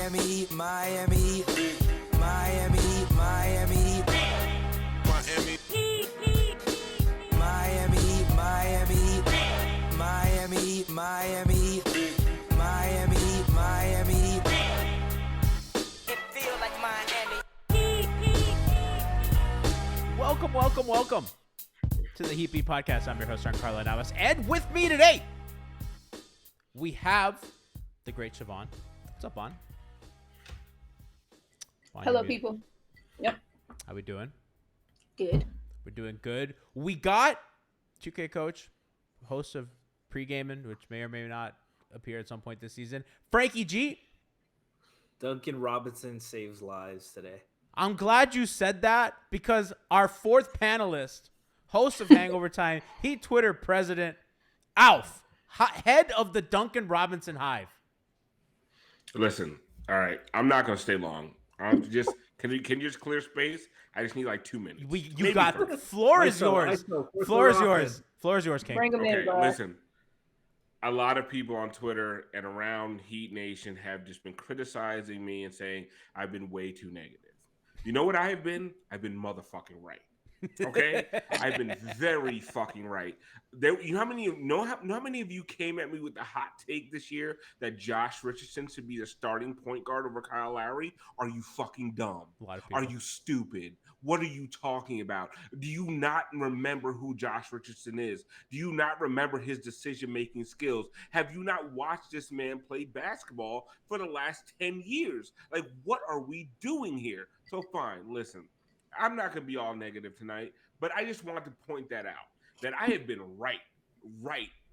Miami, Miami, Miami, Miami, Miami, Miami, Miami, Miami, Miami, Miami, Miami. It feels like Miami. Welcome to the Heat Beat Podcast. I'm your host, Giancarlo Navas, and with me today, we have the great Siobhan. What's up, Bon? Hello, people. Yep. How we doing? Good. We're doing good. We got 2K coach, host of Pre-Gaming, which may or may not appear at some point this season, Franky G. Duncan Robinson saves lives today. I'm glad you said that because our fourth panelist, host of Hangover Time, Heat Twitter president, Alf, head of the Duncan Robinson Hive. Listen, all right. I'm not gonna stay long. I'm just can you just clear space? I just need like 2 minutes. You got the floor is yours. Floor is yours. Floor is yours, King. Bring him in, bro. Listen. A lot of people on Twitter and around Heat Nation have just been criticizing me and saying I've been way too negative. You know what I have been? I've been motherfucking right. Okay, I've been very fucking right. You know how many of you came at me with the hot take this year that Josh Richardson should be the starting point guard over Kyle Lowry? Are you fucking dumb? A lot of people. Are you stupid? What are you talking about? Do you not remember who Josh Richardson is? Do you not remember his decision-making skills? Have you not watched this man play basketball for the last 10 years? Like, what are we doing here? So fine, listen. I'm not going to be all negative tonight, but I just wanted to point that out, that I have been right,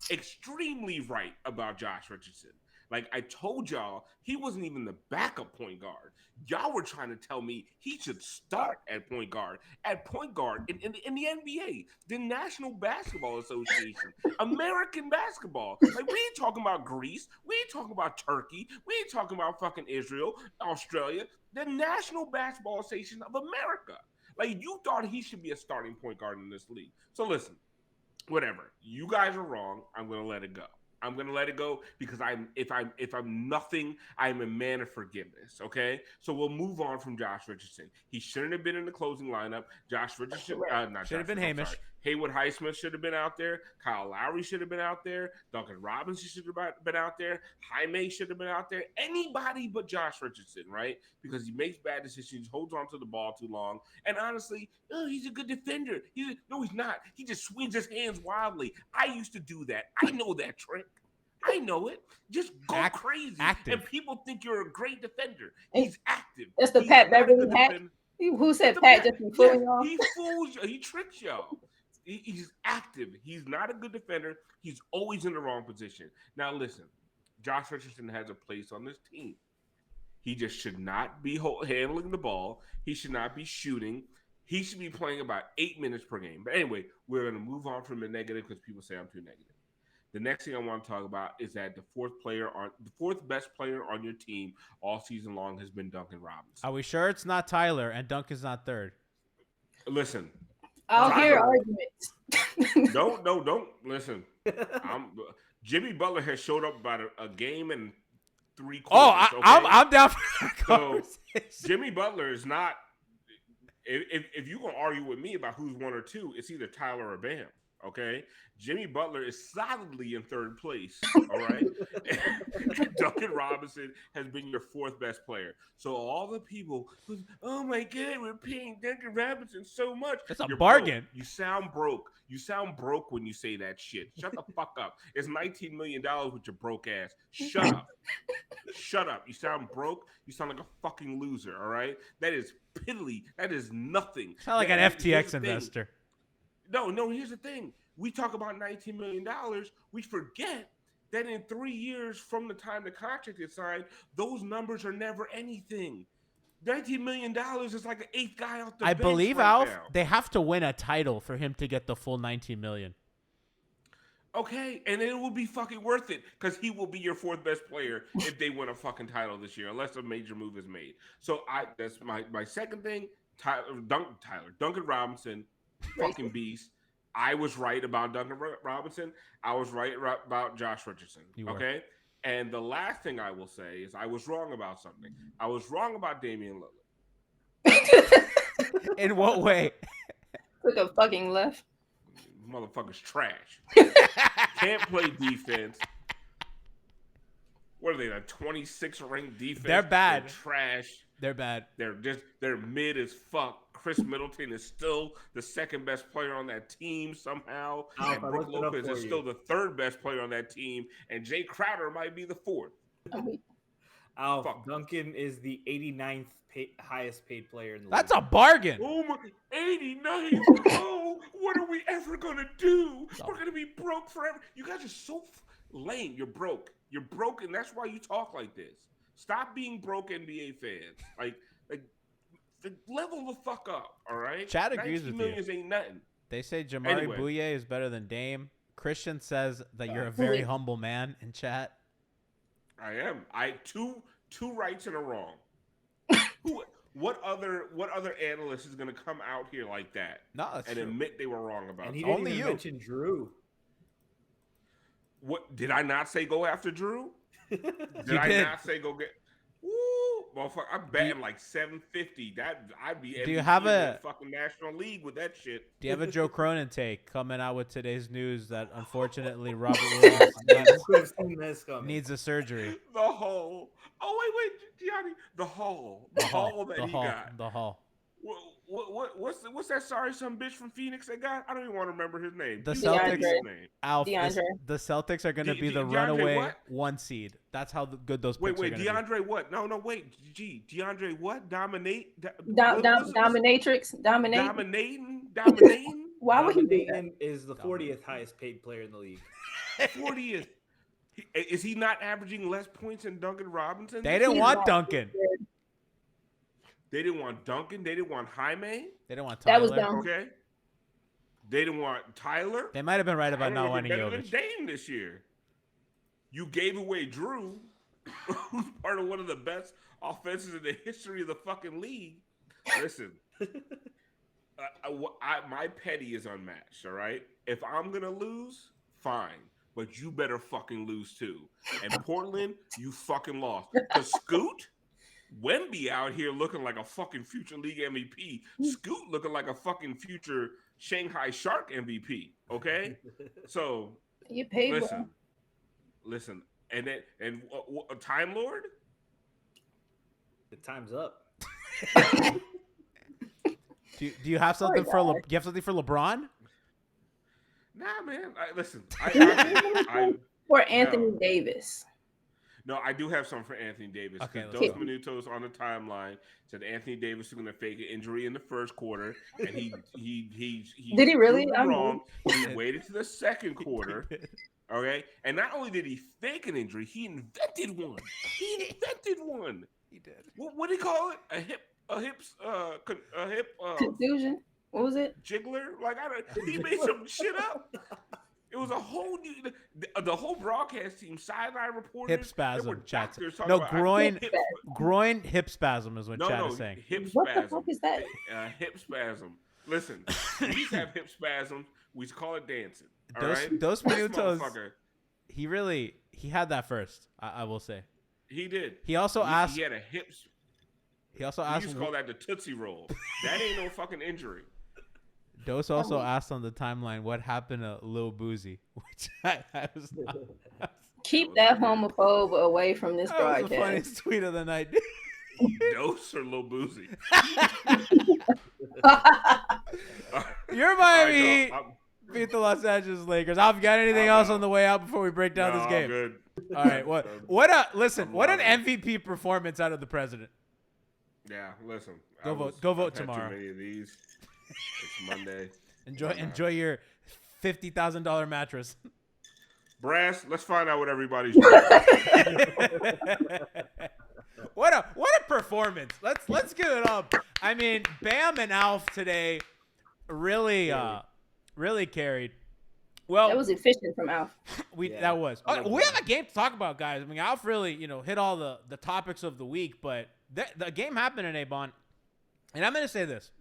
extremely right about Josh Richardson. Like I told y'all, he wasn't even the backup point guard. Y'all were trying to tell me he should start at point guard. At point guard in the NBA, the National Basketball Association, American basketball. Like we ain't talking about Greece. We ain't talking about Turkey. We ain't talking about fucking Israel, Australia. The National Basketball Association of America. Like you thought he should be a starting point guard in this league. So listen, whatever. You guys are wrong. I'm gonna let it go. I'm going to let it go because if I'm nothing, I'm a man of forgiveness, okay? So we'll move on from Josh Richardson. He shouldn't have been in the closing lineup. Josh Richardson, should have been Hamish. Haywood Highsmith should have been out there. Kyle Lowry should have been out there. Duncan Robinson should have been out there. Jaime should have been out there. Anybody but Josh Richardson, right? Because he makes bad decisions, holds on to the ball too long. And honestly, he's a good defender. No, he's not. He just swings his hands wildly. I used to do that. I know that trick. I know it. Just go crazy. Active. And people think you're a great defender. He's active. That's the Pat Beverly hat. Who said Pat just be fooling y'all? He fools you. He tricks y'all. He's active. He's not a good defender. He's always in the wrong position. Now, listen. Josh Richardson has a place on this team. He just should not be handling the ball. He should not be shooting. He should be playing about 8 minutes per game. But anyway, we're going to move on from the negative because people say I'm too negative. The next thing I want to talk about is that the fourth best player on your team all season long has been Duncan Robinson. Are we sure it's not Tyler and Duncan's not third? Listen. I'll hear arguments. Don't listen. Jimmy Butler has showed up about a game and 3 quarters. Oh, I'm down for that conversation. So Jimmy Butler is not. If you're gonna argue with me about who's 1 or 2, it's either Tyler or Bam. Okay, Jimmy Butler is solidly in third place. All right, Duncan Robinson has been your 4th best player. So all the people who, oh my God, we're paying Duncan Robinson so much. That's a bargain. Broke. You sound broke. You sound broke when you say that shit. Shut the fuck up. It's $19 million with your broke ass. Shut up. Shut up. You sound broke. You sound like a fucking loser. All right, that is piddly. That is nothing. Sound like an FTX investor. No, here's the thing. We talk about $19 million. We forget that in 3 years from the time the contract is signed, those numbers are never anything. $19 million is like an 8th guy off the bench. I believe, right Alf, now. they have to win a title for him to get the full $19 million. Okay, and it will be fucking worth it because he will be your 4th best player if they win a fucking title this year, unless a major move is made. So that's my second thing. Duncan Robinson. Fucking beast. I was right about Duncan Robinson. I was right about Josh Richardson. Okay, And the last thing I will say is I was wrong about something. I was wrong about Damian Lillard. In what way? Took a fucking left. Motherfucker's trash. Can't play defense. What are they? The 26th ranked defense. They're bad. They're trash. They're bad. They're mid as fuck. Chris Middleton is still the second best player on that team somehow. And Brook Lopez is still the third best player on that team. And Jay Crowder might be the fourth. Alf, Duncan is the 89th highest paid player in the league. That's a bargain. Oh my, 89. Oh, what are we ever gonna do? We're gonna be broke forever. You guys are so lame. You're broke. You're broke, and that's why you talk like this. Stop being broke, NBA fans. Like level the fuck up. All right. Chad agrees with you. Ain't nothing. They say Jamari Bouye is better than Dame. Christian says that you're a very humble man in chat. I am. Two rights and a wrong. What other analyst is going to come out here like that and admit they were wrong about? And he something? didn't even mention Drew. What did I not say? Go after Drew? Did I not say go get? Woo, motherfucker! I'm betting like 750. That I'd be. Do you have a fucking National League with that shit? Do you have a Joe Cronin take coming out with today's news that unfortunately Robert Williams needs a surgery? The hole. Oh wait, Gianni. The hole. The hole that he got. The hole. What's that sorry some bitch from Phoenix that got? I don't even want to remember his name. The Celtics. Alf, DeAndre. The Celtics are going to be the runaway 1 seed. That's how good those picks are going to be. DeAndre what? No, wait. DeAndre what? Dominatrix. Dominating. Why would he do that? Dominating is the 40th highest paid player in the league. 40th. Is he not averaging less points than Duncan Robinson? They didn't want Duncan. They didn't want Duncan. They didn't want Jaime. They didn't want Tyler. That was dumb. Okay. They didn't want Tyler. They might have been right about not wanting Jokic. Dame this year. You gave away Drew, who's part of one of the best offenses in the history of the fucking league. Listen, my petty is unmatched. All right. If I'm gonna lose, fine. But you better fucking lose too. And Portland, you fucking lost. Because Scoot, Wemby out here looking like a fucking future league MVP. Scoot looking like a fucking future Shanghai Shark MVP. Okay? So, you paid listen. And Time Lord? The time's up. Do you have something for LeBron? Nah, man. Listen. For Anthony Davis. No, I do have something for Anthony Davis. Okay, Dos Minutos on the timeline said Anthony Davis is going to fake an injury in the first quarter, and he did he really? I'm wrong. He waited to the second quarter. Okay, and not only did he fake an injury, he invented one. He did. What do you call it? A hip confusion. What was it? Jiggler? He made some shit up. It was a whole new, the whole broadcast team, sideline reporters. Hip spasm, chat. No, groin hip spasm is what Chad is saying. Hip what spasm. The fuck is that? Hip spasm. Listen, we used to have hip spasms. We used to call it dancing. Dos Minutos, he had that first, I will say. He did. He also asked. He had a hip. He also asked. We used to call that the Tootsie Roll. That ain't no fucking injury. Dos also asked on the timeline what happened to Lil Boozy, which I was not. Keep that homophobe away from this broadcast. That was the funniest tweet of the night. Dos or Lil Boozy? Your Miami Heat beat the Los Angeles Lakers. I've got anything else on the way out before we break down this game? Good. All right. What an MVP performance out of the president. Yeah, listen. Go vote tomorrow. Too many of these. It's Monday. Enjoy your $50,000 mattress. Brass, let's find out what everybody's doing. What a performance. Let's give it up. I mean, Bam and Alf today really carried. Well, that was efficient from Alf. That was. We have a game to talk about, guys. I mean, Alf really, hit all the topics of the week, but the game happened in Avon. And I'm going to say this.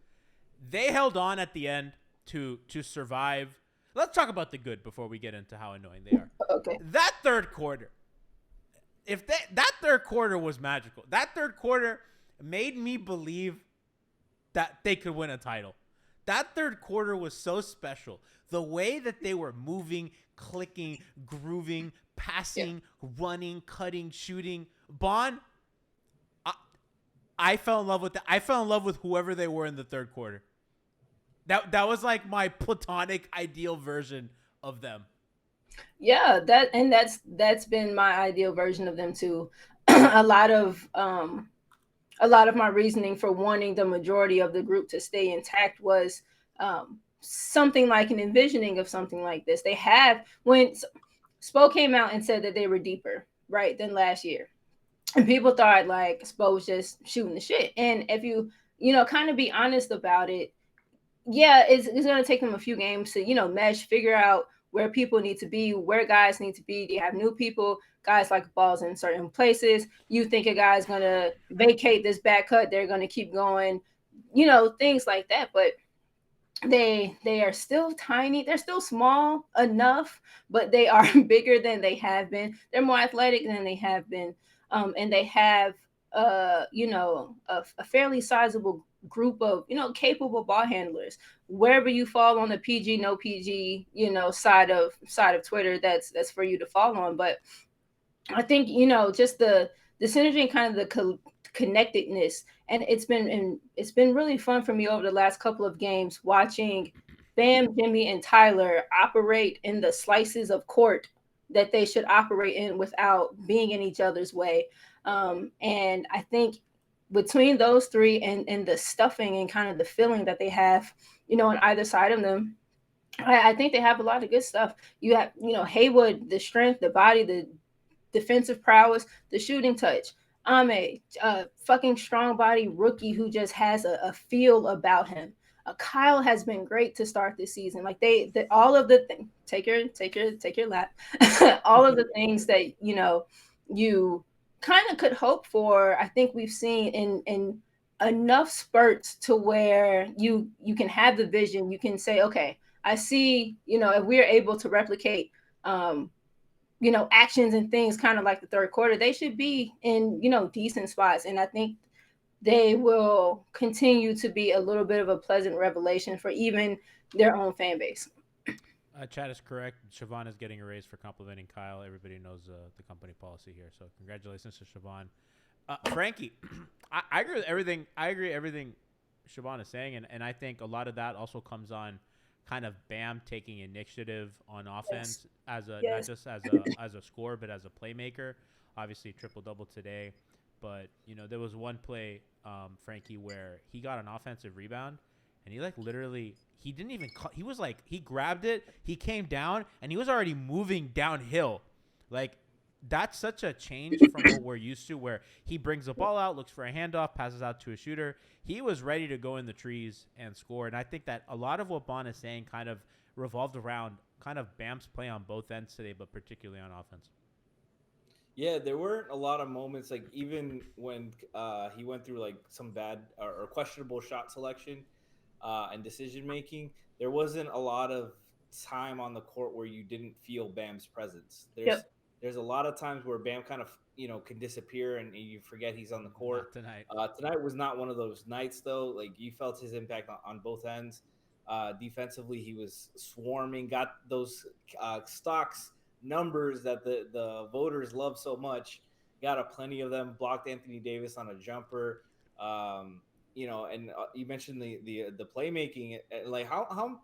They held on at the end to survive. Let's talk about the good before we get into how annoying they are. Okay. That third quarter, if that third quarter was magical. That third quarter made me believe that they could win a title. That third quarter was so special. The way that they were moving, clicking, grooving, passing, running, cutting, shooting. Bond, I fell in love with that. I fell in love with whoever they were in the third quarter. That was like my platonic ideal version of them. Yeah, that's been my ideal version of them too. a lot of my reasoning for wanting the majority of the group to stay intact was something like an envisioning of something like this. They have when Spo came out and said that they were deeper, right, than last year. And people thought like Spo was just shooting the shit. And if you kind of be honest about it, yeah, it's going to take them a few games to, mesh, figure out where people need to be, where guys need to be. Do you have new people? Guys like balls in certain places. You think a guy's going to vacate this back cut, they're going to keep going, things like that. But they are still tiny. They're still small enough, but they are bigger than they have been. They're more athletic than they have been. And they have, a fairly sizable group of, capable ball handlers. Wherever you fall on the PG, no PG, side of Twitter, that's for you to fall on. But I think, just the synergy and kind of the connectedness, and it's been really fun for me over the last couple of games watching Bam, Jimmy, and Tyler operate in the slices of court that they should operate in without being in each other's way. And I think between those three and the stuffing and kind of the feeling that they have, on either side of them, I think they have a lot of good stuff. You have, Haywood, the strength, the body, the defensive prowess, the shooting touch. I'm a fucking strong body rookie who just has a feel about him. Kyle has been great to start this season. Like they all of the take your lap. All of the things that you kind of could hope for, I think we've seen in enough spurts to where you can have the vision. You can say, okay, I see. If we're able to replicate, actions and things kind of like the third quarter, they should be in decent spots. And I think they will continue to be a little bit of a pleasant revelation for even their own fan base. Chad is correct. Siobhan is getting a raise for complimenting Kyle. Everybody knows the company policy here, so congratulations to Siobhan. Franky, I agree with everything. I agree with everything Siobhan is saying, and I think a lot of that also comes on kind of Bam taking initiative on offense not just as a scorer, but as a playmaker. Obviously, triple double today, but there was one play, Franky, where he got an offensive rebound, and he literally. He didn't even he was he grabbed it, he came down, and he was already moving downhill. That's such a change from what we're used to, where he brings the ball out, looks for a handoff, passes out to a shooter. He was ready to go in the trees and score. And I think that a lot of what Bon is saying kind of revolved around kind of Bam's play on both ends today, but particularly on offense. Yeah, there weren't a lot of moments, even when he went through some bad or questionable shot selection and decision making, there wasn't a lot of time on the court where you didn't feel Bam's presence. There's a lot of times where Bam kind of can disappear and you forget he's on the court. Not tonight. Tonight was not one of those nights though. You felt his impact on both ends. Defensively, he was swarming, got those stocks numbers that the voters love so much. Got a plenty of them. Blocked Anthony Davis on a jumper. And you mentioned the playmaking. How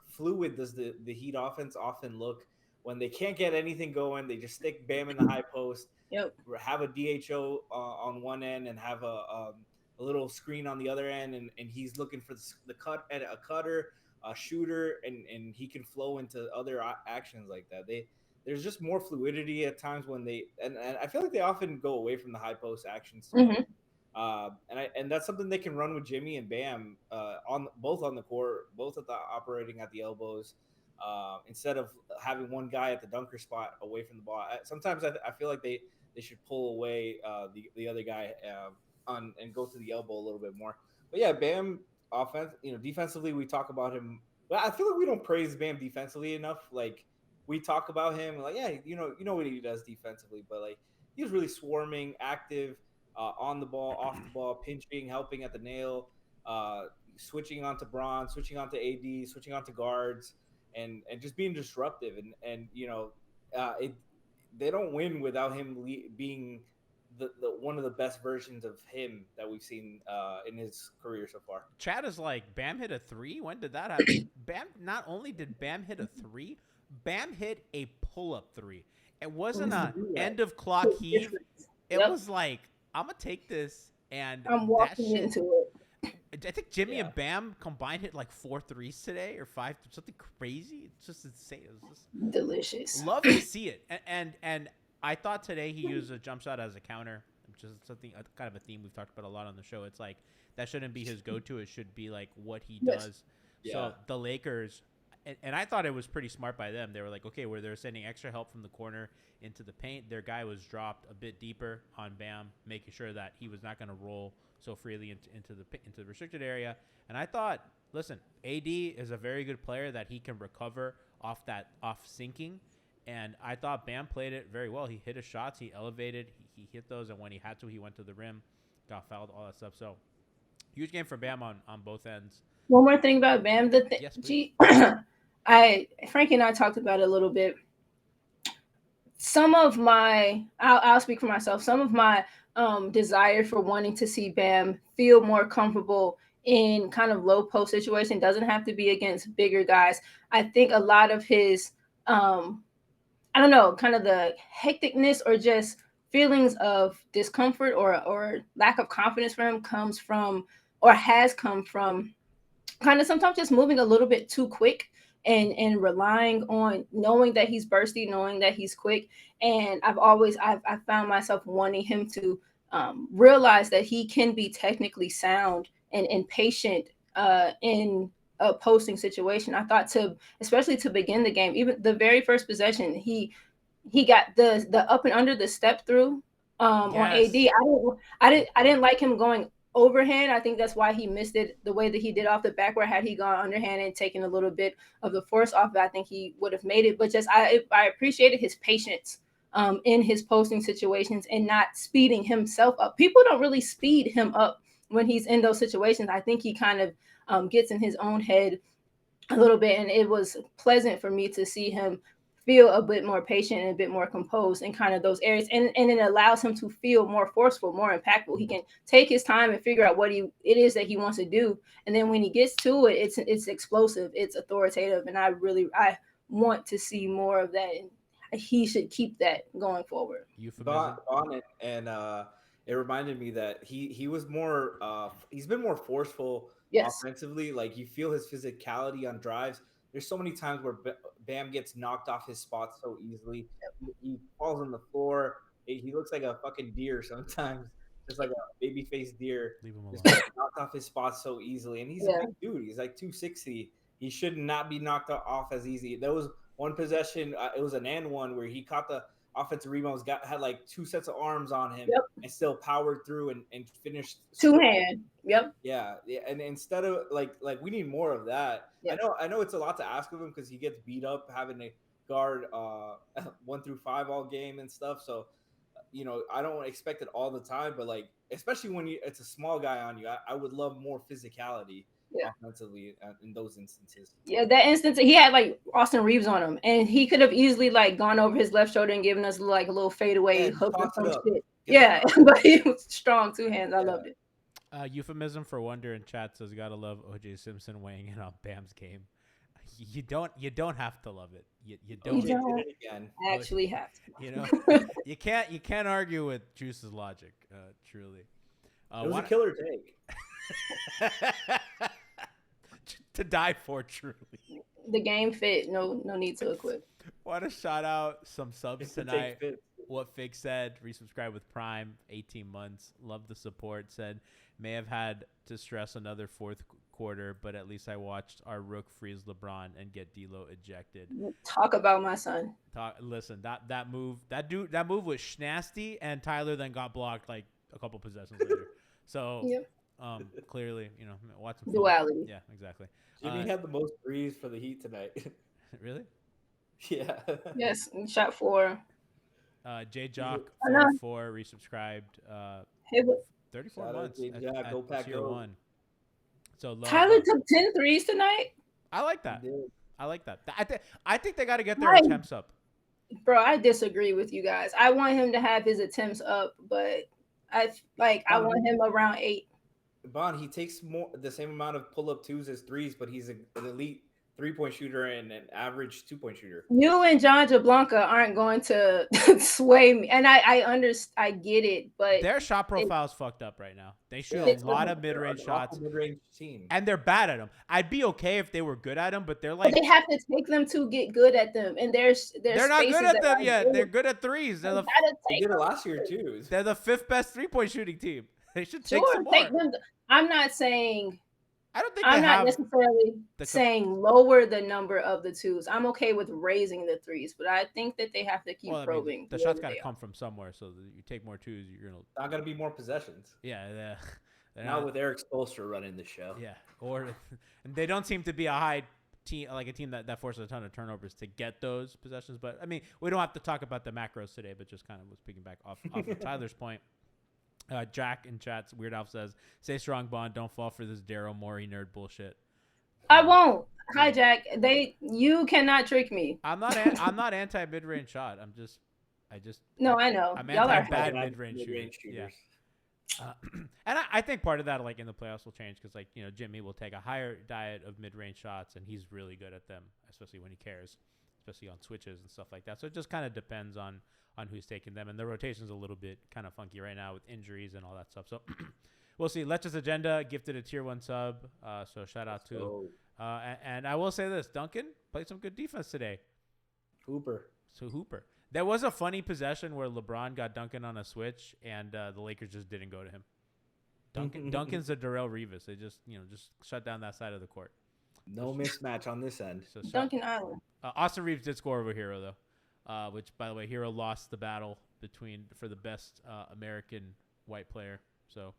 fluid does the Heat offense often look when they can't get anything going? They just stick Bam in the high post. Yep. Have a DHO on one end and have a little screen on the other end, and he's looking for the cut at a cutter, a shooter, and he can flow into other actions like that. There's just more fluidity at times when and I feel like they often go away from the high post actions. Mm-hmm. And that's something they can run with Jimmy and Bam on the court, both operating at the elbows, instead of having one guy at the dunker spot away from the ball. Sometimes I feel like they should pull away the other guy and go to the elbow a little bit more. But yeah, Bam offense, defensively we talk about him. But I feel like we don't praise Bam defensively enough. We talk about him you know what he does defensively, but he was really swarming, active, on the ball, off the ball, pinching, helping at the nail, switching onto Braun, switching onto AD, switching onto guards, and just being disruptive. And they don't win without him being the one of the best versions of him that we've seen in his career so far. Chad is like, Bam hit a 3? When did that happen? Bam, not only did Bam hit a 3, Bam hit a pull-up 3. It wasn't an end of clock heave. It was like, I'm going to take this, and I'm walking into it. I think Jimmy and Bam combined hit like 4 threes today, or 5, something crazy. It's just insane. It was just Delicious. love to see it. And I thought today he used a jump shot as a counter, which is something, kind of a theme we've talked about a lot on the show. It's like, that shouldn't be his go-to. It should be like what he does. Yeah. So the Lakers, and I thought it was pretty smart by them. They were like, okay, where they're sending extra help from the corner into the paint, their guy was dropped a bit deeper on Bam, making sure that he was not going to roll so freely into the restricted area. And I thought, listen, AD is a very good player that he can recover off sinking. And I thought Bam played it very well. He hit his shots, he elevated, he hit those, and when he had to, he went to the rim, got fouled, all that stuff. So huge game for Bam on both ends. One more thing about Bam. Yes, Frankie and I talked about it a little bit. Some of my, I'll speak for myself. Some of my desire for wanting to see Bam feel more comfortable in kind of low post situation doesn't have to be against bigger guys. I think a lot of his, I don't know, kind of the hecticness or just feelings of discomfort or lack of confidence for him comes from, or has come from, kind of sometimes just moving a little bit too quick and relying on knowing that he's bursty, knowing that he's quick. And I've found myself wanting him to realize that he can be technically sound and patient in a posting situation. I thought especially to begin the game, even the very first possession, he got the up and under the step through on AD. I didn't like him going overhand. I think that's why he missed it the way that he did off the backward. Had he gone underhand and taken a little bit of the force off, I think he would have made it. But just I appreciated his patience in his posting situations and not speeding himself up. People don't really speed him up when he's in those situations. I think he kind of gets in his own head a little bit, and it was pleasant for me to see him feel a bit more patient and a bit more composed in kind of those areas. And it allows him to feel more forceful, more impactful. He can take his time and figure out what it is that he wants to do. And then when he gets to it, it's explosive, it's authoritative. And I want to see more of that. And he should keep that going forward. On it. And it reminded me that he was more, he's been more forceful offensively. Like you feel his physicality on drives. There's so many times where Bam gets knocked off his spot so easily. He falls on the floor. He looks like a fucking deer sometimes, just like a baby-faced deer. Leave him alone. Just knocked off his spot so easily. And he's a big dude. He's like 260. He should not be knocked off as easy. There was one possession. It was an and one where he caught the offensive rebounds, had like 2 sets of arms on him, and still powered through and finished 2-hand. Yeah. And instead of like we need more of that. I know it's a lot to ask of him because he gets beat up having to guard 1 through 5 all game and stuff. So I don't expect it all the time, but like especially when it's a small guy on you, I would love more physicality offensively in those instances. Yeah, that instance he had like Austin Reeves on him, and he could have easily like gone over his left shoulder and given us like a little fadeaway hook or some shit. Yeah, but he was strong 2 hands. I loved it. Euphemism for wonder in chat says, "Gotta love OJ Simpson weighing in on Bam's game." You don't have to love it. You don't. You don't actually have to. You can't argue with Juice's logic. Truly, it was a killer take. To die for, truly. The game fit. No need to equip. Want to shout out some subs tonight. What Fig said, resubscribe with Prime, 18 months. Love the support. Said, may have had to stress another fourth quarter, but at least I watched our rook freeze LeBron and get D'Lo ejected. Talk about my son. Listen, that move was schnasty, and Tyler then got blocked like a couple possessions later. So clearly, watch some duality. Film. Yeah, exactly. Jimmy had the most threes for the Heat tonight. Really? Yeah. Yes, shot 4. J Jock I know. 44 resubscribed. Hey, but 34 Shout out months J-Jock, at go Pack, tier go. 1. So love. Tyler took 10 threes tonight. I like He that. did. I like that. I think they got to get their Right. attempts up. Bro, I disagree with you guys. I want him to have his attempts up, but I want him around 8. Bond, he takes the same amount of pull-up twos as threes, but he's an elite 3-point shooter and an average 2-point shooter. You and John Jablanca aren't going to sway me, and I get it, but Their shot profile is fucked up right now. They shoot It's a lot of mid-range shots, Mid-range team. and they're bad at them. I'd be okay if they were good at them, but they're like they have to take them to get good at them, and they're not good at them yet. They're good at threes. They're They did it last year too. they're the 5th best 3-point shooting team. They should take Sure, some more. take them. I'm not saying. I don't think I'm they not have necessarily the saying lower the number of the twos. I'm okay with raising the threes, but I think that they have to keep probing. the shots got to come from somewhere. So that you take more twos, you're gonna. Not gonna be more possessions. Yeah, they're Now with Eric Spoelstra running the show. Yeah, or and they don't seem to be a high team, like a team that forces a ton of turnovers to get those possessions. But I mean, we don't have to talk about the macros today, but just kind of was picking back off of Tyler's point. Jack in chats, Weird Alf says, "Stay strong, Bond. Don't fall for this Daryl Morey nerd bullshit." I won't. Hi, Jack. You cannot trick me. I'm not anti mid range shot. I just No, I know. I'm Y'all anti are bad Bad mid range shooters. Yeah. shooters. And I think part of that, like in the playoffs, will change because, like, you know, Jimmy will take a higher diet of mid-range shots, and he's really good at them, especially when he cares, especially on switches and stuff like that. So it just kind of depends on who's taking them, and the rotation's a little bit kind of funky right now with injuries and all that stuff. So we'll see. Let's Agenda gifted a tier 1 sub, so shout out to. And I will say this: Duncan played some good defense today. Hooper. There was a funny possession where LeBron got Duncan on a switch, and the Lakers just didn't go to him. Duncan's a Darrell Revis. They just shut down that side of the court. No mismatch on this end. So Duncan Island. Austin Reeves did score over Hero though, which, by the way, Hero lost the battle for the best American white player. So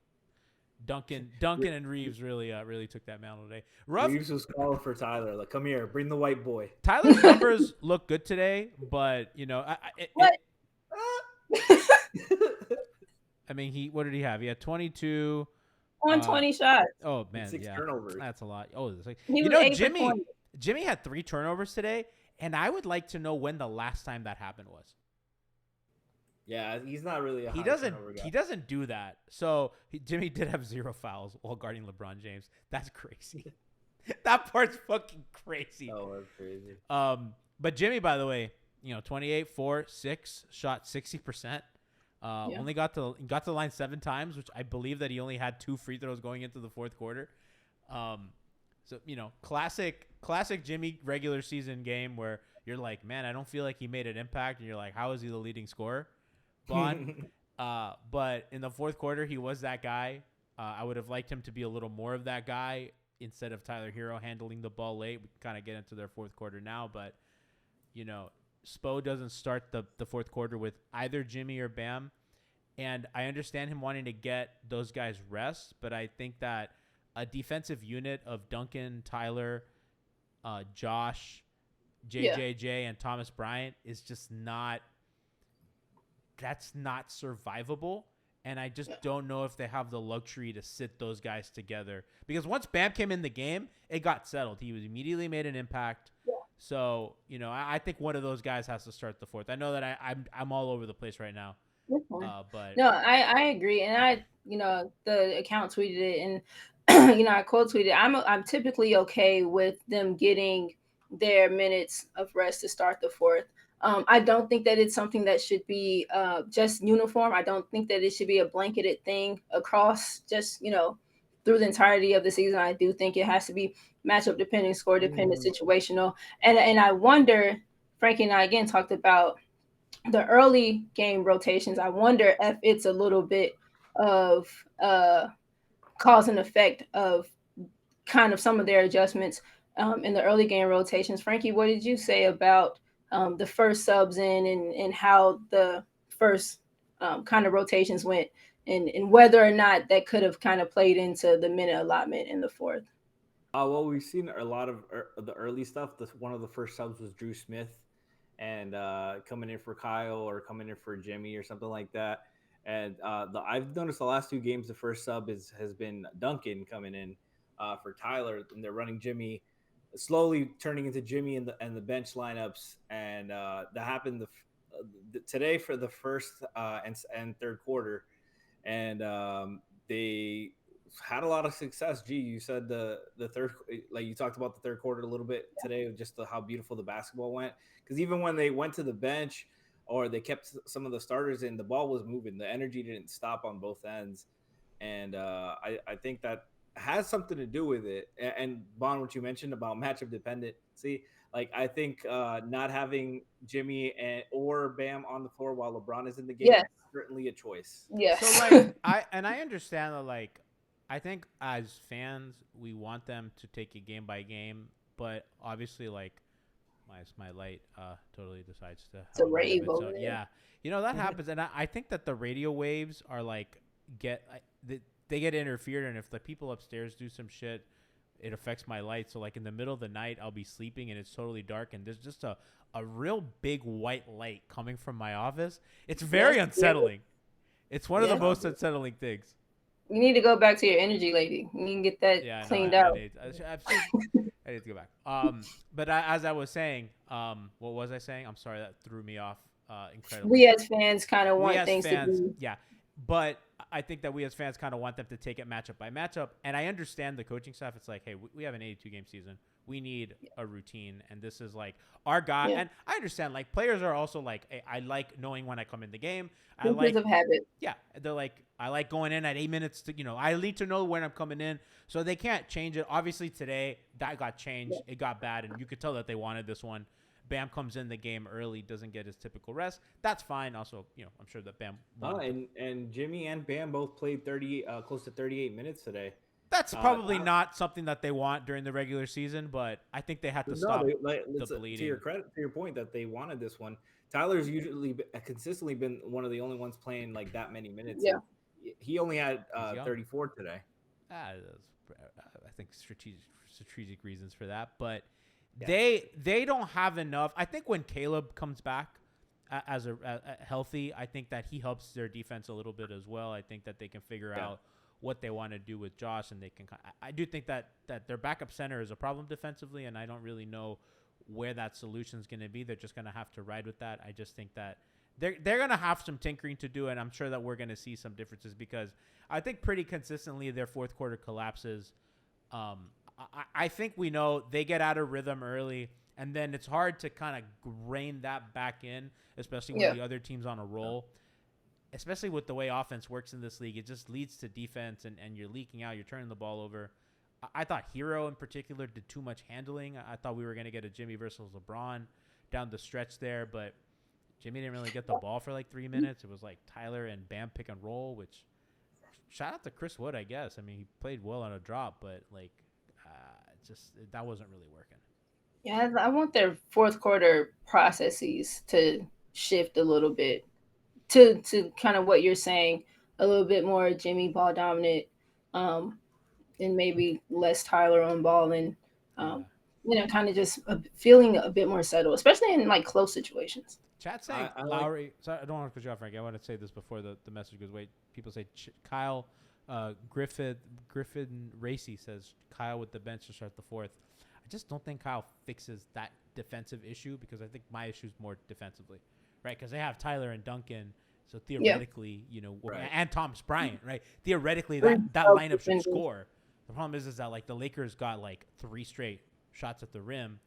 Duncan and Reeves really took that mantle today. Reeves was calling for Tyler. Like, come here, bring the white boy. Tyler's numbers look good today, but I mean, what did he have? He had 22 on 20 shots. Oh man, 6 yeah, turnovers. that's a lot. Oh, it's like, He was 8 for 20. Jimmy had 3 turnovers today, and I would like to know when the last time that happened was. Yeah, he's not really a He high doesn't. turnover guy. He doesn't do that. So Jimmy did have 0 fouls while guarding LeBron James. That's crazy. That part's fucking crazy. Oh, that's crazy. But Jimmy, by the way, 28, 4, 6, shot 60%. Only got to the line 7 times, which I believe that he only had 2 free throws going into the fourth quarter. So classic Jimmy regular season game where you're like, man, I don't feel like he made an impact, and you're like, how is he the leading scorer? Bond. But in the fourth quarter, he was that guy. I would have liked him to be a little more of that guy instead of Tyler Hero handling the ball late. We can kind of get into their fourth quarter now, but Spo doesn't start the fourth quarter with either Jimmy or Bam. And I understand him wanting to get those guys rest, but I think that a defensive unit of Duncan, Tyler, Josh, JJJ, and Thomas Bryant is just not survivable. And I just don't know if they have the luxury to sit those guys together. Because once Bam came in the game, it got settled. He was immediately made an impact. Yeah. So, I think one of those guys has to start the fourth. I know that I'm all over the place right now. But no, I agree. And the account tweeted it, and I quote tweeted, I'm typically okay with them getting their minutes of rest to start the fourth. I don't think that it's something that should be just uniform. I don't think that it should be a blanketed thing across just, through the entirety of the season. I do think it has to be matchup dependent, score dependent, situational. And I wonder, Frankie and I again talked about the early game rotations. I wonder if it's a little bit of cause and effect of kind of some of their adjustments in the early game rotations. Frankie, what did you say about the first subs in and how the first kind of rotations went and whether or not that could have kind of played into the minute allotment in the fourth? Well, we've seen a lot of the early stuff. One of the first subs was Drew Smith, and coming in for Kyle or coming in for Jimmy or something like that. And I've noticed the last 2 games, the first sub has been Duncan coming in for Tyler, and they're running Jimmy, slowly turning into Jimmy and the bench lineups, and that happened today for the first and third quarter, and they had a lot of success. Gee, you said the third, like you talked about the third quarter a little bit today, just how beautiful the basketball went. Because even when they went to the bench or they kept some of the starters in, the ball was moving. The energy didn't stop on both ends, and I think that has something to do with it. And Bon, what you mentioned about matchup dependency, like I think not having Jimmy or Bam on the floor while LeBron is in the game Yes. is certainly a choice. Yes. So like I understand that, like I think as fans we want them to take it game by game, but obviously like my light totally decides to It's a have rave its over own- there. yeah, that happens, and I think that the radio waves are like they get interfered, and if the people upstairs do some shit, it affects my light. So like in the middle of the night I'll be sleeping and it's totally dark and there's just a real big white light coming from my office. It's very unsettling. It's one of the most unsettling things. You need to go back to your energy lady. You need to get that cleaned out. I need to go back. But as I was saying, what was I saying? I'm sorry, that threw me off incredibly. We as fans kind of want things to be. Yeah, but I think that we as fans kind of want them to take it matchup by matchup. And I understand the coaching staff. It's like, hey, we have an 82-game season. We need a routine, and this is like our guy. Yeah. And I understand, like players are also like, hey, I like knowing when I come in the game. I like of habit. Yeah, they're like, I like going in at 8 minutes to, I need to know when I'm coming in, so they can't change it. Obviously today that got changed. Yeah. It got bad, and you could tell that they wanted this one. Bam comes in the game early, doesn't get his typical rest. That's fine. Also, I'm sure that Bam. And Jimmy and Bam both played close to 38 minutes today. That's probably not something that they want during the regular season, but I think they had to stop the bleeding. To your point that they wanted this one, Tyler's usually consistently been one of the only ones playing like that many minutes. Yeah, he only had 34 today. I think strategic reasons for that, but they don't have enough. I think when Caleb comes back as a healthy, I think that he helps their defense a little bit as well. I think that they can figure out what they want to do with Josh, and they can. I do think that their backup center is a problem defensively, and I don't really know where that solution is going to be. They're just going to have to ride with that. I just think that they're going to have some tinkering to do, and I'm sure that we're going to see some differences because I think pretty consistently their fourth quarter collapses. I think we know they get out of rhythm early, and then it's hard to kind of rein that back in, especially when the other team's on a roll. Especially with the way offense works in this league, it just leads to defense, and you're leaking out. You're turning the ball over. I thought Hero in particular did too much handling. I thought we were going to get a Jimmy versus LeBron down the stretch there, but Jimmy didn't really get the ball for like 3 minutes. It was like Tyler and Bam pick and roll, which shout out to Chris Wood, I guess. I mean, he played well on a drop, but like that wasn't really working. Yeah, I want their fourth quarter processes to shift a little bit. To kind of what you're saying, a little bit more Jimmy ball dominant, and maybe less Tyler on ball, and kind of just feeling a bit more settled, especially in like close situations. Chat saying Lowry. Sorry, I don't want to cut you off, Frank. I want to say this before the message goes. Wait, people say Kyle Griffin Racy says Kyle with the bench to start the fourth. I just don't think Kyle fixes that defensive issue because I think my issue is more defensively. Right, because they have Tyler and Duncan, so theoretically, and Thomas Bryant, right? Theoretically, that lineup should score. The problem is that like the Lakers got like 3 straight shots at the rim,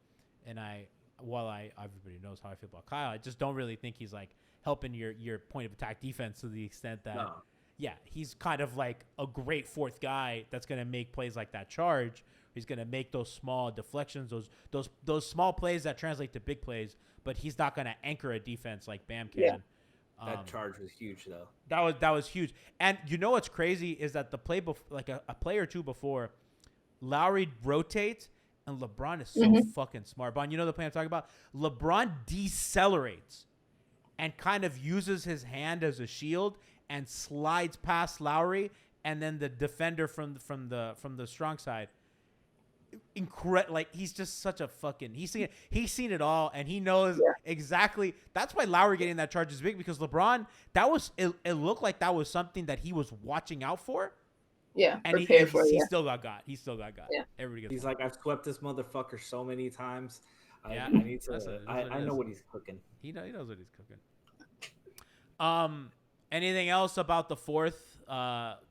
and everybody knows how I feel about Kyle. I just don't really think he's like helping your point of attack defense to the extent that, he's kind of like a great fourth guy that's gonna make plays like that charge. He's gonna make those small deflections, those small plays that translate to big plays. But he's not going to anchor a defense like Bam can. Yeah. That charge was huge, though. That was huge. And what's crazy is that the play like a play or two before, Lowry rotates, and LeBron is so fucking smart. Bon, you know the play I'm talking about? LeBron decelerates and kind of uses his hand as a shield and slides past Lowry, and then the defender from the strong side. incredible. Like he's just such a fucking. He's seen it all, and he knows exactly. That's why Lowry getting that charge is big because LeBron. It looked like that was something that he was watching out for. Yeah, and prepared for it. He still got got. He still got got. Yeah. Everybody gets. He's like, I've swept this motherfucker so many times. Yeah, I need to. I know what he's cooking. He knows what he's cooking. Anything else about the fourth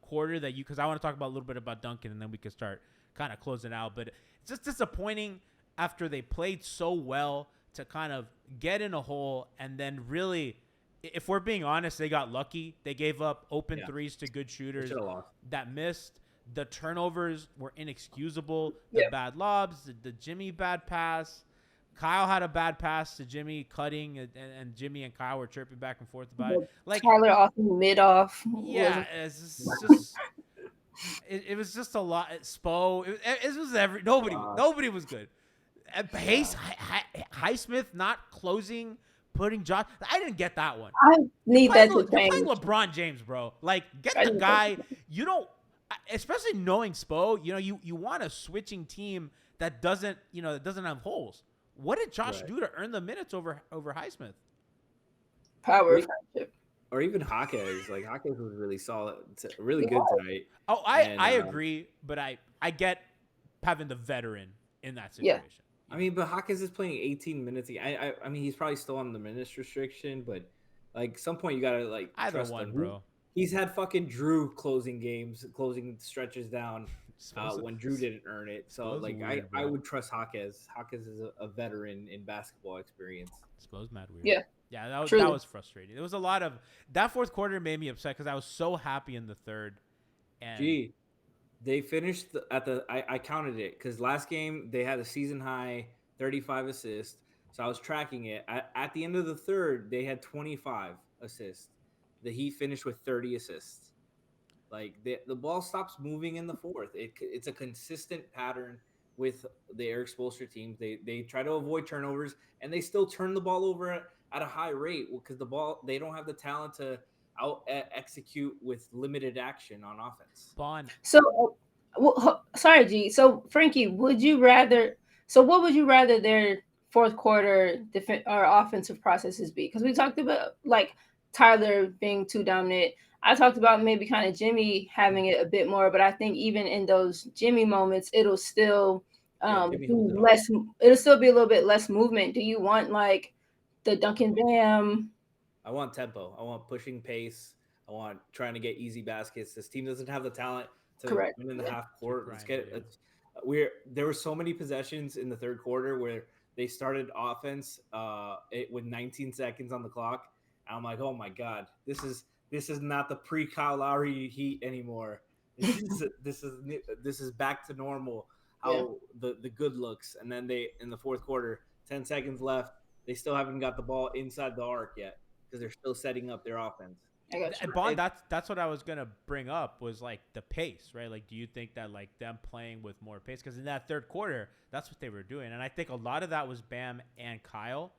quarter that you? Because I want to talk about a little bit about Duncan, and then we can start kind of closing out. But it's just disappointing after they played so well to kind of get in a hole, and then really, if we're being honest, they got lucky. They gave up open threes to good shooters that missed. The turnovers were inexcusable. The bad lobs, the Jimmy bad pass. Kyle had a bad pass to Jimmy cutting, and Jimmy and Kyle were chirping back and forth about it. Like Tyler off mid off. Yeah, it's just it was just a lot. Spo, it was nobody was good. Highsmith not closing, putting Josh. I didn't get that one. I need that to You're change. playing LeBron James, bro. Like get the guy. You don't, especially knowing Spo. You want a switching team that doesn't have holes. What did Josh do to earn the minutes over Highsmith? Power friendship. Or even Jaquez. Like Jaquez was really solid, really good tonight. Oh, I agree, but I get having the veteran in that situation. I mean, but Jaquez is playing 18 minutes. I mean, he's probably still on the minutes restriction, but like some point you gotta like either trust one, him. bro. He's had fucking Drew closing stretches down when Drew didn't earn it. So like weird, I would trust Jaquez. Jaquez is a veteran in basketball experience. Spo's mad weird. Yeah, that was frustrating. There was a lot of that fourth quarter made me upset because I was so happy in the third. And they finished I counted it because last game they had a season high 35 assists. So I was tracking it. At the end of the third, they had 25 assists. The Heat finished with 30 assists. Like the ball stops moving in the fourth. It's a consistent pattern with the Eric Spoelstra teams. They try to avoid turnovers and they still turn the ball over at a high rate because they don't have the talent to execute with limited action on offense. Bond. So, sorry, G. So, Franky, what would you rather their fourth quarter or offensive processes be? Because we talked about like Tyler being too dominant. I talked about maybe kind of Jimmy having it a bit more, but I think even in those Jimmy moments, it'll still be less. It'll still be a little bit less movement. Do you want like the Duncan Bam? I want tempo. I want pushing pace. I want trying to get easy baskets. This team doesn't have the talent to win in the half court. There were so many possessions in the third quarter where they started offense with 19 seconds on the clock. And I'm like, oh my god, this is not the pre-Kyle Lowry Heat anymore. This is back to normal. How the good looks, and then they in the fourth quarter, 10 seconds left, they still haven't got the ball inside the arc yet because they're still setting up their offense. And Bond, that's what I was gonna bring up was like the pace, right? Like, do you think that like them playing with more pace? Because in that third quarter, that's what they were doing, and I think a lot of that was Bam and Kyle.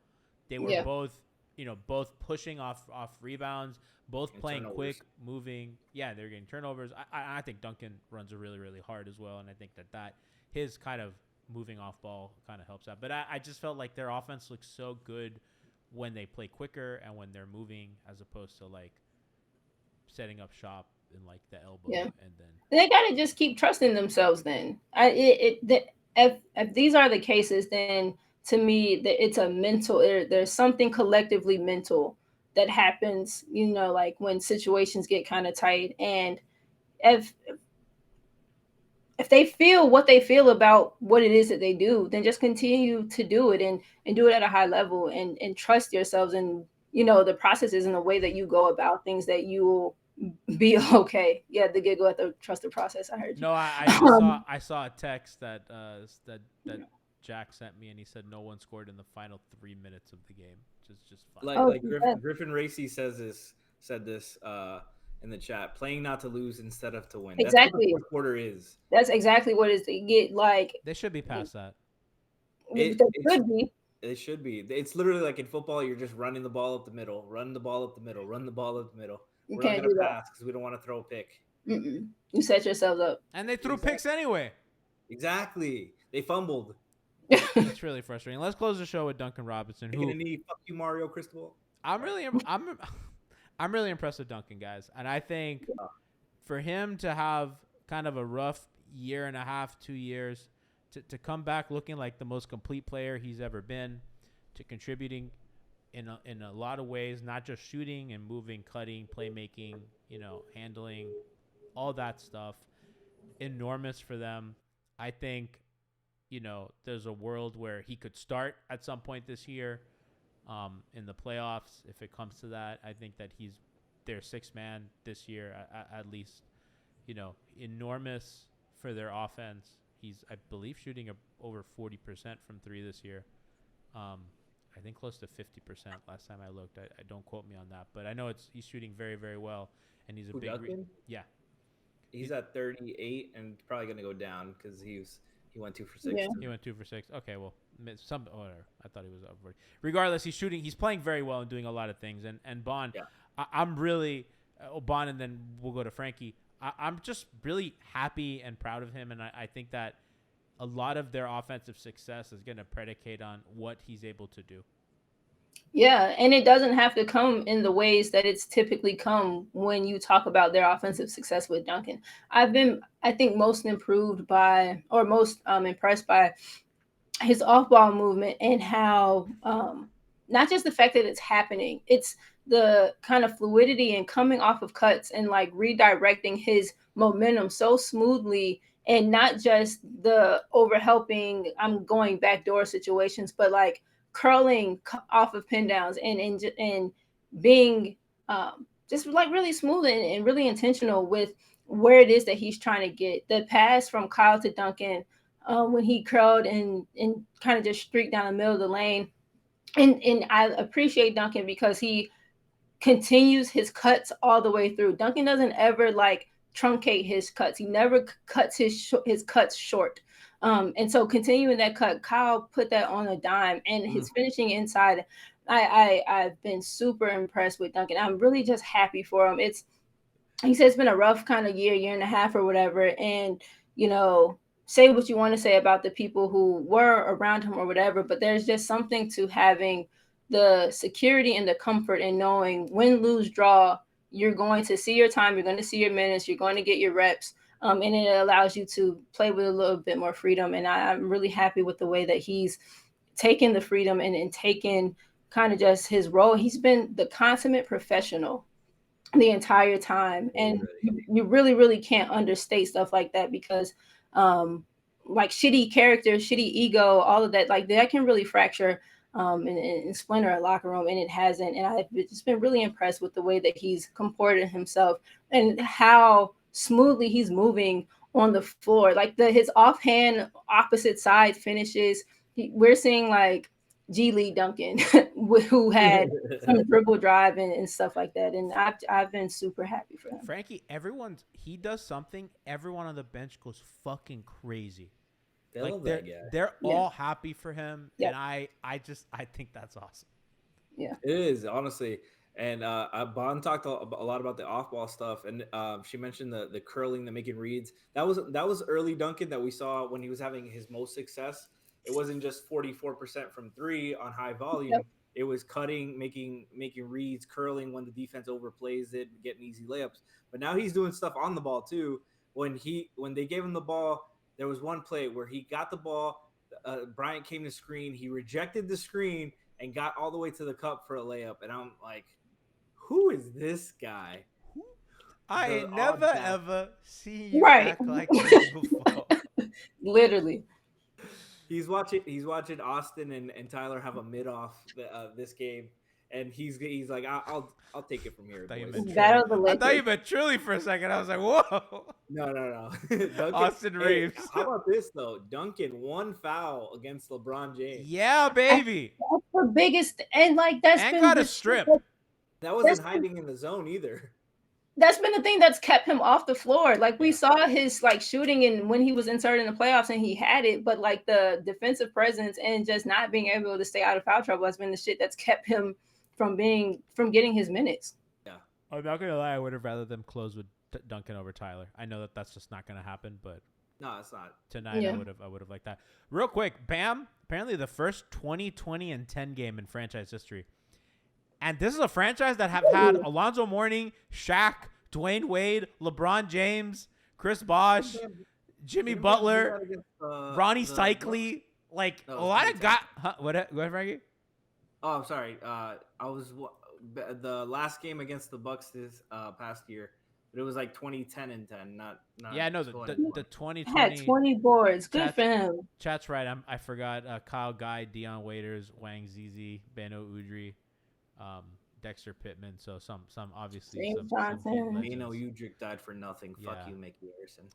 They were both pushing off rebounds, both and playing quick, moving. Yeah, they're getting turnovers. I think Duncan runs a really, really hard as well, and I think that his kind of moving off ball kind of helps out. But I just felt like their offense looks so good when they play quicker and when they're moving as opposed to like setting up shop in like the elbow. Yeah. And then they gotta just keep trusting themselves. Then if these are the cases, then to me it's a mental. There's something collectively mental that happens. Like when situations get kind of tight, and if they feel what they feel about what it is that they do, then just continue to do it and do it at a high level and trust yourselves and the processes and the way that you go about things that you will be okay. Yeah, the giggle at the trust the process. I heard you. No, I saw a text that Jack sent me, and he said no one scored in the final 3 minutes of the game. Just fine. Griffin Racy said this in the chat, playing not to lose instead of to win. Exactly. That's what the fourth quarter is. That's exactly what it is. They get like they should be past that. It should be. It should be. It's literally like in football, you're just running the ball up the middle, run the ball up the middle, run the ball up the middle. You We're can't not do gonna that pass because we don't want to throw a pick. You set yourselves up. And they threw picks anyway. Exactly. They fumbled. It's really frustrating. Let's close the show with Duncan Robinson, You're who gonna need fuck you, Mario Cristobal. I'm really impressed with Duncan, guys, and I think for him to have kind of a rough year and a half, 2 years, to come back looking like the most complete player he's ever been, to contributing in a lot of ways, not just shooting and moving, cutting, playmaking, handling, all that stuff, enormous for them. I think, there's a world where he could start at some point this year in the playoffs if it comes to that. I think that he's their sixth man this year at least. Enormous for their offense. He's, I believe, shooting over 40% from three this year. I think close to 50% last time I looked. I don't quote me on that, but I know he's shooting very, very well, and he's a big. Yeah. He's at 38 and probably gonna go down because he went 2 for 6. Yeah. He went 2 for 6. Okay, well, whatever. I thought he was upward. Regardless, he's playing very well and doing a lot of things. And Bond, Yeah. I'm really Bond, and then we'll go to Franky. I'm just really happy and proud of him, and I think that a lot of their offensive success is going to predicate on what he's able to do. Yeah, and it doesn't have to come in the ways that it's typically come when you talk about their offensive success with Duncan. I've been, I think, most impressed by his off-ball movement and how not just the fact that it's happening, it's the kind of fluidity and coming off of cuts and like redirecting his momentum so smoothly, and not just the overhelping, I'm going backdoor situations, but like curling off of pin downs and being just like really smooth and really intentional with where it is that he's trying to get. The pass from Kyle to Duncan when he curled and kind of just streaked down the middle of the lane. And I appreciate Duncan because he continues his cuts all the way through. Duncan doesn't ever like truncate his cuts. He never cuts his cuts short. And so continuing that cut, Kyle put that on a dime, and his finishing inside. I've been super impressed with Duncan. I'm really just happy for him. He said it's been a rough kind of year and a half or whatever. And, say what you want to say about the people who were around him or whatever, but there's just something to having the security and the comfort in knowing win, lose, draw, you're going to see your time, you're going to see your minutes, you're going to get your reps, and it allows you to play with a little bit more freedom. And I'm really happy with the way that he's taken the freedom and taken kind of just his role. He's been the consummate professional the entire time. And you really, really can't understate stuff like that because like shitty character, shitty ego, all of that, like that can really fracture and splinter a locker room, and it hasn't. And I've just been really impressed with the way that he's comported himself and how smoothly he's moving on the floor. Like his offhand opposite side finishes, we're seeing like G League Duncan who had some dribble drive and stuff like that. And I've been super happy for him. Franky, he does something, everyone on the bench goes fucking crazy. They love that guy. They're all happy for him. Yeah. And I think that's awesome. Yeah. It is, honestly. And Bond talked a lot about the off-ball stuff, and she mentioned the curling, the making reads. That was early Duncan that we saw when he was having his most success. It wasn't just 44% from three on high volume. Yep. It was cutting, making reads, curling when the defense overplays it, getting easy layups. But now he's doing stuff on the ball too. When they gave him the ball, there was one play where he got the ball. Bryant came to screen. He rejected the screen and got all the way to the cup for a layup. And I'm like, who is this guy? I ain't never ever seen you act like this before. Literally. He's watching Austin and Tyler have a mid-off this game, and he's like, I'll take it from here. I thought you meant truly for a second. I was like, whoa. No. Austin Reeves. How about this though? Duncan, one foul against LeBron James. Yeah, baby. That's the biggest, and like that's and been got a strip. That wasn't hiding in the zone either. That's been the thing that's kept him off the floor. Like we saw his like shooting and when he was inserted in the playoffs and he had it, but like the defensive presence and just not being able to stay out of foul trouble has been the shit that's kept him from getting his minutes. Yeah. I'm not gonna lie, I would have rather them close with Duncan over Tyler. I know that's just not gonna happen, but No, it's not. tonight. Yeah. I would have liked that. Real quick, Bam. Apparently, the first 20, 20, and 10 game in franchise history. And this is a franchise that have had Alonzo Mourning, Shaq, Dwayne Wade, LeBron James, Chris Bosh, Jimmy Butler, Ronnie Cycli. Like No, a lot of 2010. guys. What, Frankie? Oh, I'm sorry. I was the last game against the Bucks this past year, but it was like 2010 and 10, not Yeah, no, the 2021. He had 2020. 20 boards. Good Chat's- for him. Chat's right. I forgot Kyle Guy, Deion Waiters, Wang Zizi, Beno Udrih, Dexter Pittman. So some obviously James some Johnson. big legends. Beno Udrih died for nothing. Fuck Yeah. you, Mickey Harrison.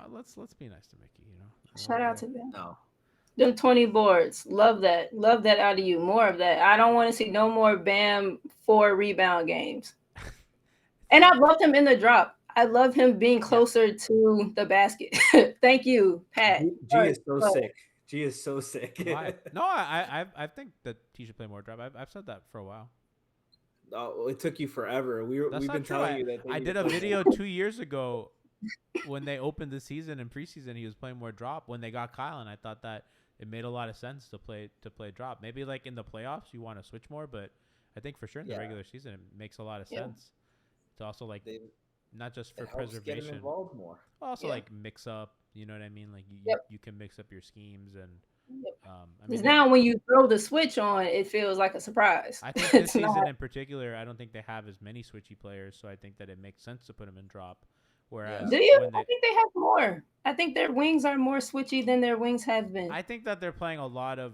Well, let's be nice to Mickey. You know. Shout out to them. No. Them 20 boards. Love that. Love that out of you. More of that. I don't want to see no more Bam 4 rebound games. And I loved him in the drop. I love him being closer to the basket. Thank you, Pat. G is so But- sick. G is so sick. Why? No, I think that he should play more drop. I've said that for a while. Oh, it took you forever. That's We've not been true. telling you that. I did a video 2 years ago when they opened the season in preseason. He was playing more drop when they got Kyle, and I thought that it made a lot of sense to play drop. Maybe like in the playoffs you want to switch more, but I think for sure in the regular season it makes a lot of sense to also like not just for it helps get him preservation, involved more. also Yeah. like mix up. You know what I mean? Like you can mix up your schemes and. I Because mean, now when you throw the switch on, it feels like a surprise. I think this It's season not- in particular, I don't think they have as many switchy players, so I think that it makes sense to put them in drop. Whereas Do you? when I think they have more. I think their wings are more switchy than their wings have been. I think that they're playing a lot of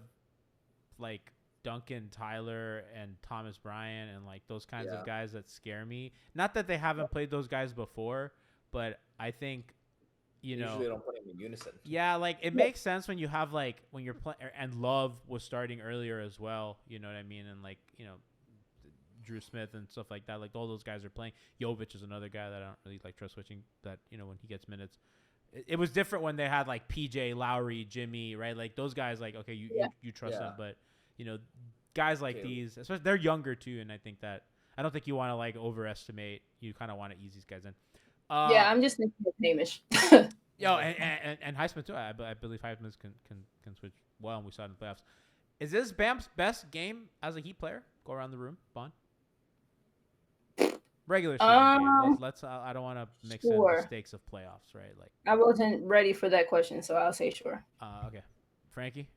like Duncan, Tyler, and Thomas Bryant, and like those kinds of guys that scare me. Not that they haven't played those guys before, but I think, you know, Usually they don't play them in unison. yeah, like it makes sense when you have like when you're playing, and Love was starting earlier as well. You know what I mean? And like, you know, Drew Smith and stuff like that. Like all those guys are playing. Jovic is another guy that I don't really like trust switching. That, you know, when he gets minutes, it was different when they had like PJ, Lowry, Jimmy, right? Like those guys, like okay, you trust them, but you know, guys like these, especially they're younger too, and I think that I don't think you want to like overestimate. You kind of want to ease these guys in. Yeah, I'm just thinking of Hamish. Yo, and Highsmith too. I believe Highsmith can switch well, and we saw it in the playoffs. Is this Bam's best game as a Heat player? Go around the room, Bond. Regular season game. Let's. I don't want to mix in the stakes of playoffs, right? Like I wasn't ready for that question, so I'll say sure. Okay, Frankie.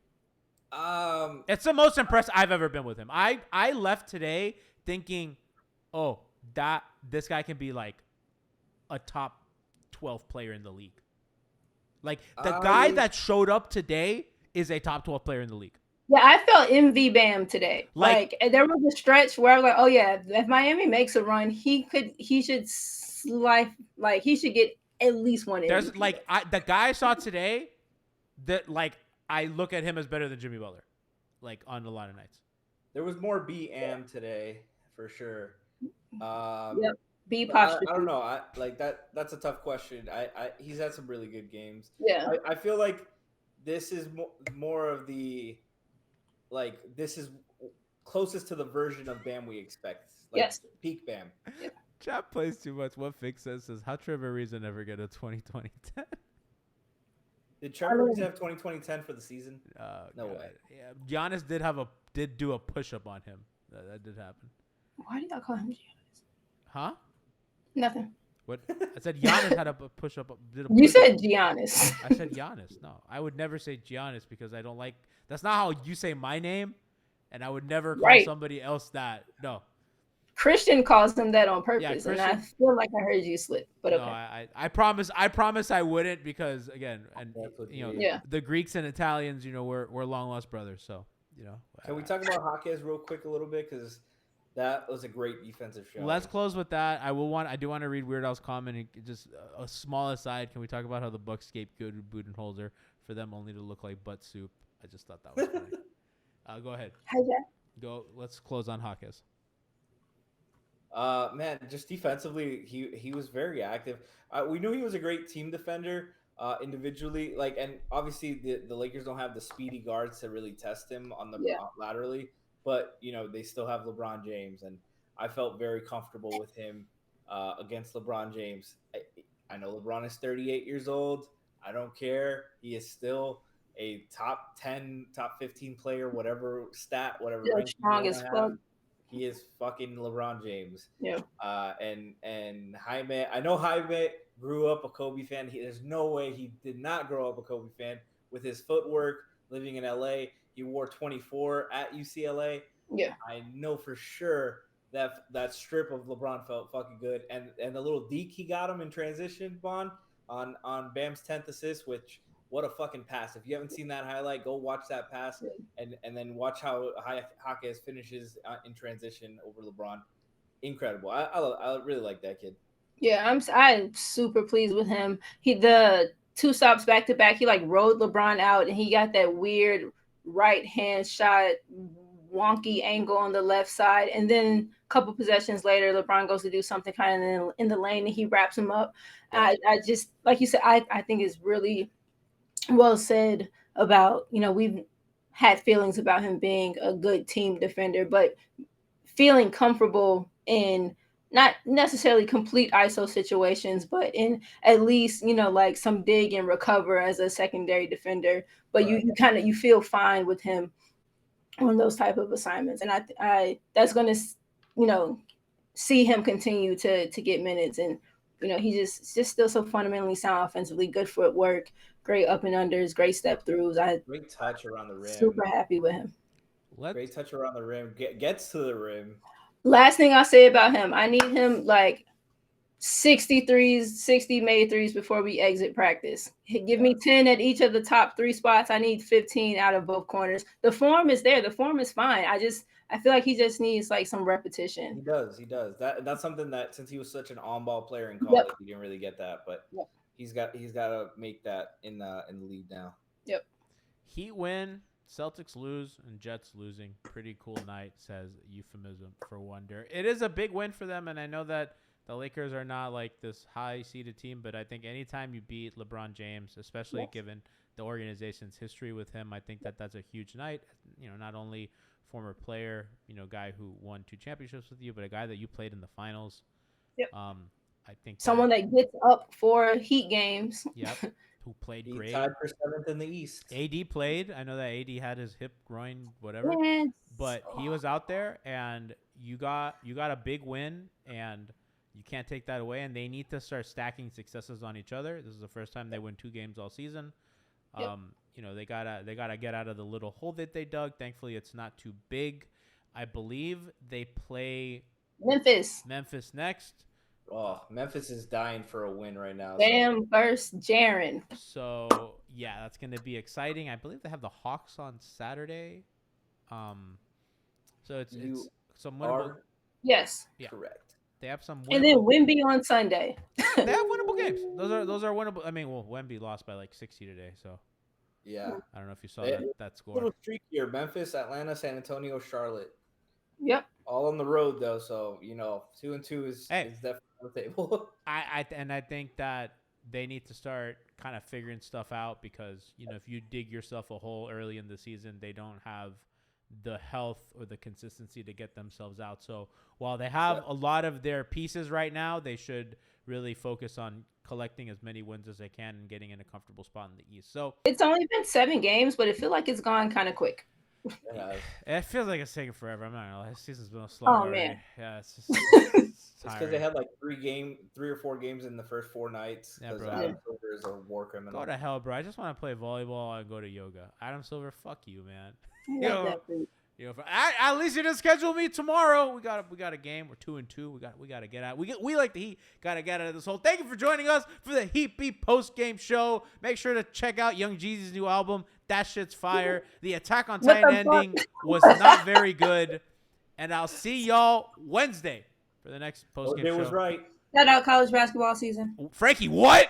It's the most impressed I've ever been with him. I left today thinking, oh, that this guy can be like a top 12 player in the league. Like the guy that showed up today is a top 12 player in the league. Yeah, I felt MV Bam today. Like there was a stretch where I was like, oh yeah, if Miami makes a run, he should get at least one. There's MVP. like the guy I saw today that like I look at him as better than Jimmy Butler, like on a lot of nights. There was more BM today for sure. Yep. B posture. I don't know. That's a tough question. He's had some really good games. Yeah. I feel like this is more of the this is closest to the version of Bam we expect. Like, yes. Peak Bam. Chat plays too much. What Fix says how Trevor Ariza never get a 2020-10. Did Trevor Ariza have 2020-10 for the season? No way. Yeah, Giannis did do a push up on him. That did happen. Why did y'all call him Giannis? Huh? Nothing. What? I said Giannis had a push up. You said Giannis. I said Giannis. No, I would never say Giannis because I don't like. That's not how you say my name, and I would never call somebody else that. No. Christian calls him that on purpose, Yeah, and I feel like I heard you slip. But okay. No, I promise I wouldn't because again, and you know, the Greeks and Italians, you know, we're long lost brothers. So you know. Can we talk about Jaquez real quick a little bit because that was a great defensive show. Let's close with that. I do want to read Weird Al's comment. Just a small aside. Can we talk about how the Bucks scapegoated Budenholzer for them only to look like butt soup? I just thought that was funny. Go ahead. Hi, Jack. Go. Let's close on Jaquez. Man, just defensively, he was very active. We knew he was a great team defender individually. And obviously the Lakers don't have the speedy guards to really test him on the laterally. But, you know, they still have LeBron James, and I felt very comfortable with him against LeBron James. I know LeBron is 38 years old. I don't care. He is still a top 10, top 15 player, whatever stat, whatever Still rank strong you as wanna fuck. have. He is fucking LeBron James. Yeah. And Jaime, I know Jaime grew up a Kobe fan. There's no way he did not grow up a Kobe fan with his footwork. Living in LA, he wore 24 at UCLA. Yeah. I know for sure that strip of LeBron felt fucking good, and the little deke he got him in transition, Bond, on Bam's 10th assist, which what a fucking pass! If you haven't seen that highlight, go watch that pass, and then watch how Jaquez finishes in transition over LeBron. Incredible! I really like that kid. Yeah, I'm super pleased with him. The 2 stops back to back, he like rode LeBron out, and he got that weird right hand shot, wonky angle on the left side, and then a couple possessions later, LeBron goes to do something kind of in the lane, and he wraps him up. I just, like you said, I think it's really well said about, we've had feelings about him being a good team defender, but feeling comfortable in not necessarily complete ISO situations, but in at least, like some dig and recover as a secondary defender. But Right. you feel fine with him on those type of assignments. And I that's going to, see him continue to get minutes. And, he's just still so fundamentally sound offensively, good footwork, great up and unders, great step throughs. Great touch around the rim. Super happy with him. Great touch around the rim. Gets to the rim. Last thing I'll say about him, I need him like 60 made threes before we exit practice. Give me 10 at each of the top 3 spots. I need 15 out of both corners. The form is there. The form is fine. I feel like he just needs like some repetition. He does. That's something that since he was such an on-ball player in college, he didn't really get that, but he's got to make that in the league now. Yep. Heat win, Celtics lose, and Jets losing. Pretty cool night, says euphemism for wonder. It is a big win for them, and I know that the Lakers are not like this high-seeded team, but I think anytime you beat LeBron James, especially given the organization's history with him, I think that's a huge night. Not only former player, guy who won 2 championships with you, but a guy that you played in the finals. Yep. I think someone that gets up for Heat games. Yep. Who played great. Tied for 7th in the East. AD played. I know that AD had his hip, groin, whatever, but he was out there, and you got a big win, and you can't take that away. And they need to start stacking successes on each other. This is the first time they win 2 games all season. Yep. They gotta get out of the little hole that they dug. Thankfully, it's not too big. I believe they play Memphis next. Oh, Memphis is dying for a win right now. Bam versus Jaren. So yeah, that's gonna be exciting. I believe they have the Hawks on Saturday. So it's some winnable. Yes. Yeah. Correct. They have some. And then Wemby on Sunday. They have winnable games. Those are winnable. I mean, Wemby lost by like 60 today, so. Yeah. I don't know if you saw that score. Little streak here: Memphis, Atlanta, San Antonio, Charlotte. Yep. All on the road though, so 2-2 is definitely on the table. I think that they need to start kind of figuring stuff out because if you dig yourself a hole early in the season, they don't have the health or the consistency to get themselves out. So while they have a lot of their pieces right now, they should really focus on collecting as many wins as they can and getting in a comfortable spot in the East. So it's only been 7 games, but it feels like it's gone kind of quick. It feels like it's taking forever. I'm not gonna lie. This season's been slow. Oh already. man. Yeah, it's just it's because they had like 3 or 4 games in the first 4 nights. Yeah, bro. Adam Silver is a war criminal. Go to hell, bro. I just want to play volleyball and go to yoga. Adam Silver, fuck you, man. At least you didn't schedule me tomorrow. We got a game. We're 2-2. We got to get out. We like the Heat. Got to get out of this hole. Thank you for joining us for the Heat Beat post game show. Make sure to check out Young Jeezy's new album. That shit's fire. The Attack on Titan ending was not very good. And I'll see y'all Wednesday for the next post game show. It was right. Shout out college basketball season. Franky, what?